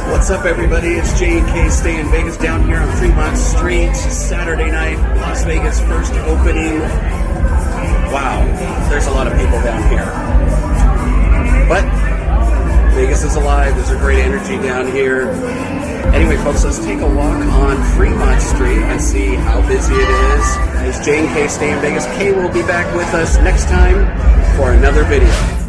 What's up, everybody? It's J&K Stay in Vegas down here on Fremont Street. Saturday night, Las Vegas first opening. Wow, there's a lot of people down here. But Vegas is alive. There's a great energy down here. Anyway, folks, let's take a walk on Fremont Street and see how busy it is. It's J&K Stay in Vegas. Kay will be back with us next time for another video.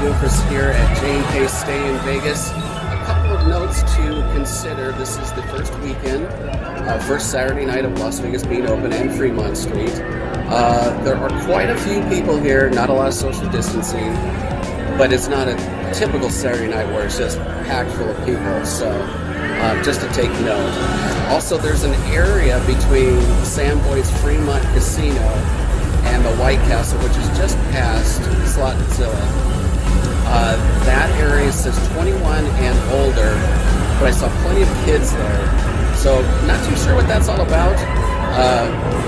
doing for us here at J&K Stay in Vegas. A couple of notes to consider. This is the first weekend, first Saturday night of Las Vegas being open and Fremont Street. There are quite a few people here, not a lot of social distancing, but it's not a typical Saturday night where it's just packed full of people, so just to take note. Also, there's an area between Samboy's Fremont Casino and the White Castle, which is just past Slotzilla. That area says 21 and older, but I saw plenty of kids there. So, not too sure what that's all about.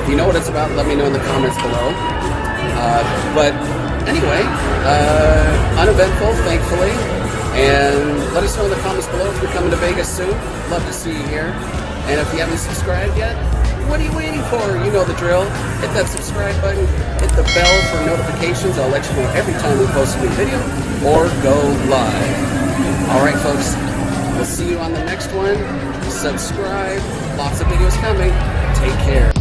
If you know what it's about, let me know in the comments below. But anyway, uneventful, thankfully. And let us know in the comments below if you're coming to Vegas soon. Love to see you here. And if you haven't subscribed yet, what are you waiting for? You know the drill. Hit that subscribe button. Hit the bell for notifications. I'll let you know every time we post a new video or go live. Alright folks, we'll see you on the next one. Subscribe. Lots of videos coming. Take care.